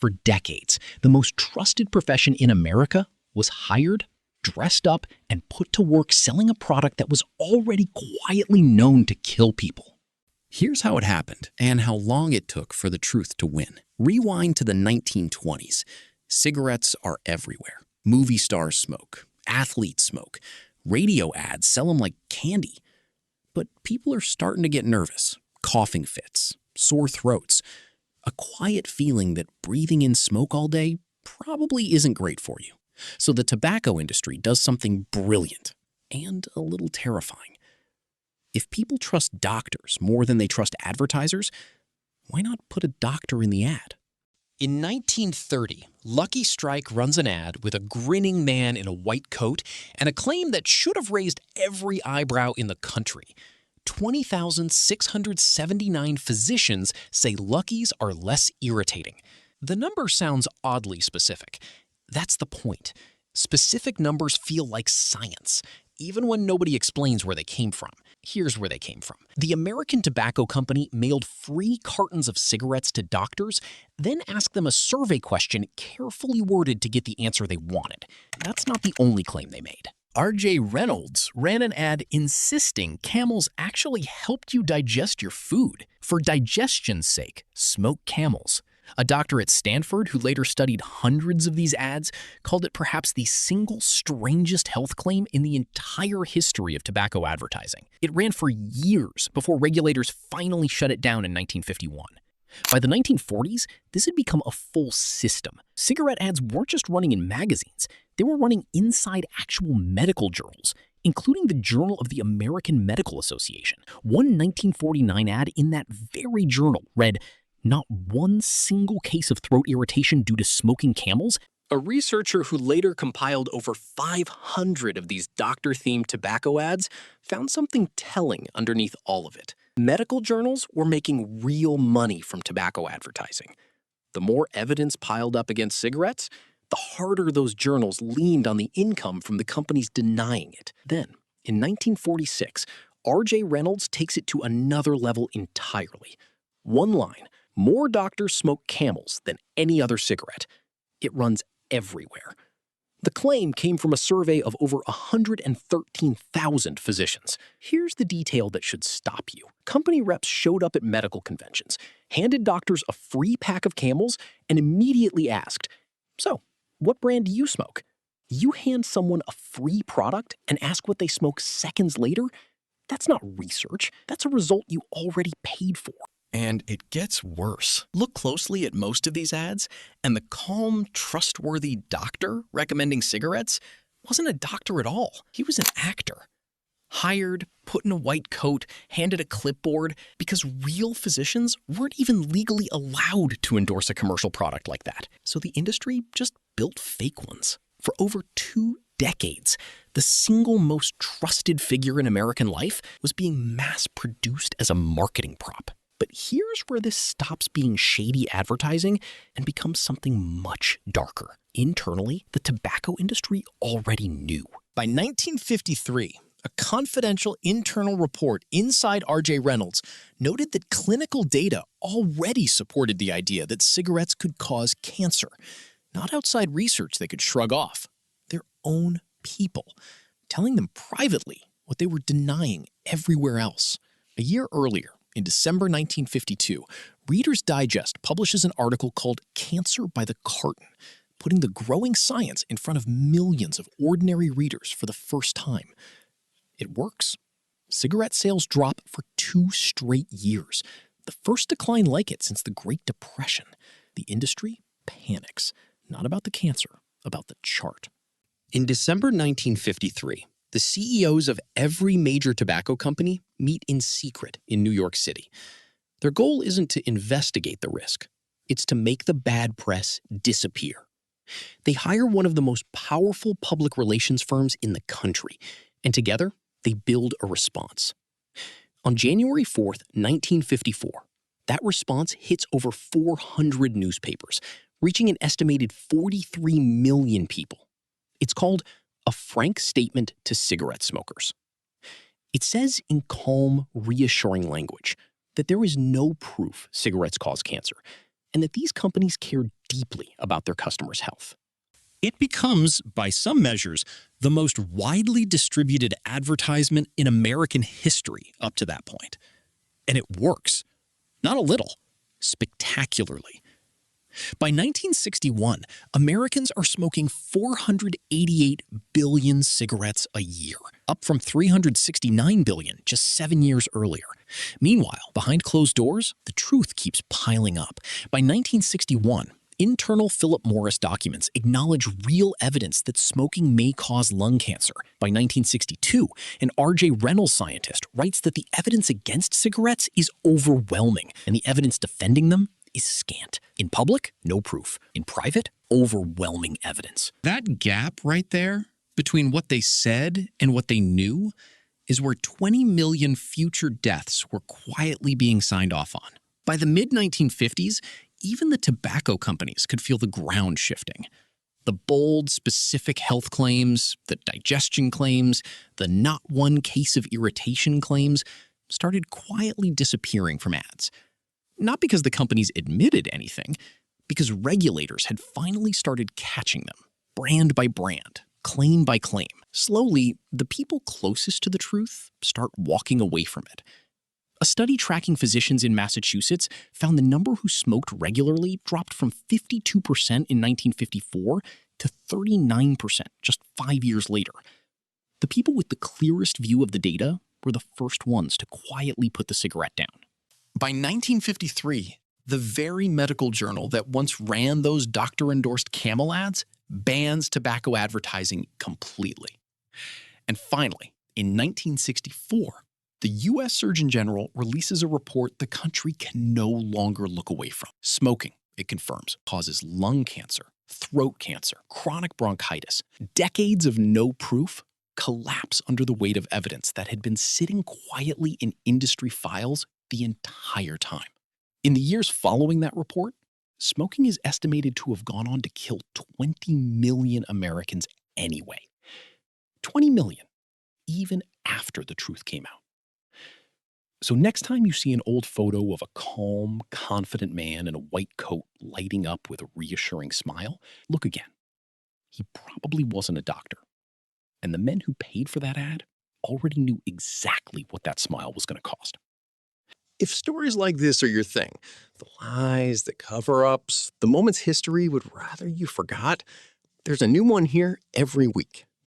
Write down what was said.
For decades, the most trusted profession in America was hired, dressed up, and put to work selling a product that was already quietly known to kill people. Here's how it happened and how long it took for the truth to win. Rewind to the 1920s. Cigarettes are everywhere. Movie stars smoke. Athletes smoke. Radio ads sell them like candy. But people are starting to get nervous. Coughing fits, sore throats, a quiet feeling that breathing in smoke all day probably isn't great for you. So the tobacco industry does something brilliant and a little terrifying. If people trust doctors more than they trust advertisers, why not put a doctor in the ad? In 1930, Lucky Strike runs an ad with a grinning man in a white coat and a claim that should have raised every eyebrow in the country. 20,679 physicians say Luckies are less irritating. The number sounds oddly specific. That's the point. Specific numbers feel like science, even when nobody explains where they came from. Here's where they came from. The American Tobacco Company mailed free cartons of cigarettes to doctors, then asked them a survey question carefully worded to get the answer they wanted. That's not the only claim they made. R.J. Reynolds ran an ad insisting camels actually helped you digest your food. For digestion's sake, smoke camels. A doctor at Stanford who later studied hundreds of these ads called it perhaps the single strangest health claim in the entire history of tobacco advertising. It ran for years before regulators finally shut it down in 1951. By the 1940s, this had become a full system. Cigarette ads weren't just running in magazines, they were running inside actual medical journals, including the Journal of the American Medical Association. One 1949 ad in that very journal read, "Not one single case of throat irritation due to smoking camels." A researcher who later compiled over 500 of these doctor-themed tobacco ads found something telling underneath all of it. Medical journals were making real money from tobacco advertising. The more evidence piled up against cigarettes, the harder those journals leaned on the income from the companies denying it. Then, in 1946, R.J. Reynolds takes it to another level entirely. One line, "More doctors smoke Camels than any other cigarette." It runs everywhere. The claim came from a survey of over 113,000 physicians. Here's the detail that should stop you. Company reps showed up at medical conventions, handed doctors a free pack of Camels, and immediately asked, "So, what brand do you smoke?" You hand someone a free product and ask what they smoke seconds later? That's not research. That's a result you already paid for. And it gets worse. Look closely at most of these ads, and the calm, trustworthy doctor recommending cigarettes wasn't a doctor at all. He was an actor. Hired, put in a white coat, handed a clipboard, because real physicians weren't even legally allowed to endorse a commercial product like that. So the industry just built fake ones. For over 2 decades, the single most trusted figure in American life was being mass-produced as a marketing prop. But here's where this stops being shady advertising and becomes something much darker. Internally, the tobacco industry already knew. By 1953, a confidential internal report inside R.J. Reynolds noted that clinical data already supported the idea that cigarettes could cause cancer. Not outside research they could shrug off. Their own people, telling them privately what they were denying everywhere else. A year earlier, in December 1952, Reader's Digest publishes an article called "Cancer by the Carton," putting the growing science in front of millions of ordinary readers for the first time. It works. Cigarette sales drop for 2 straight years, the first decline like it since the Great Depression. The industry panics, not about the cancer, about the chart. In December 1953, the CEOs of every major tobacco company meet in secret in New York City. Their goal isn't to investigate the risk. It's to make the bad press disappear. They hire one of the most powerful public relations firms in the country, and together they build a response. On January 4th, 1954, that response hits over 400 newspapers, reaching an estimated 43 million people. It's called "A Frank Statement to Cigarette Smokers." It says in calm, reassuring language that there is no proof cigarettes cause cancer, and that these companies care deeply about their customers' health. It becomes, by some measures, the most widely distributed advertisement in American history up to that point. And it works. Not a little. Spectacularly. By 1961, Americans are smoking 488 billion cigarettes a year, up from 369 billion just 7 years earlier. Meanwhile, behind closed doors, the truth keeps piling up. By 1961, internal Philip Morris documents acknowledge real evidence that smoking may cause lung cancer. By 1962, an R.J. Reynolds scientist writes that the evidence against cigarettes is overwhelming, and the evidence defending them is scant. In public, no proof. In private, overwhelming evidence. That gap right there between what they said and what they knew is where 20 million future deaths were quietly being signed off on. By the mid-1950s, even the tobacco companies could feel the ground shifting. The bold, specific health claims, the digestion claims, the not one case of irritation claims started quietly disappearing from ads. Not because the companies admitted anything, because regulators had finally started catching them, brand by brand, claim by claim. Slowly, the people closest to the truth start walking away from it. A study tracking physicians in Massachusetts found the number who smoked regularly dropped from 52% in 1954 to 39% just 5 years later. The people with the clearest view of the data were the first ones to quietly put the cigarette down. By 1953, the very medical journal that once ran those doctor-endorsed Camel ads bans tobacco advertising completely. And finally, in 1964, the U.S. Surgeon General releases a report the country can no longer look away from. Smoking, it confirms, causes lung cancer, throat cancer, chronic bronchitis. Decades of no proof collapse under the weight of evidence that had been sitting quietly in industry files the entire time. In the years following that report, smoking is estimated to have gone on to kill 20 million Americans anyway. 20 million, even after the truth came out. So next time you see an old photo of a calm, confident man in a white coat lighting up with a reassuring smile, look again. He probably wasn't a doctor. And the men who paid for that ad already knew exactly what that smile was going to cost. If stories like this are your thing, the lies, the cover-ups, the moments history would rather you forgot, there's a new one here every week.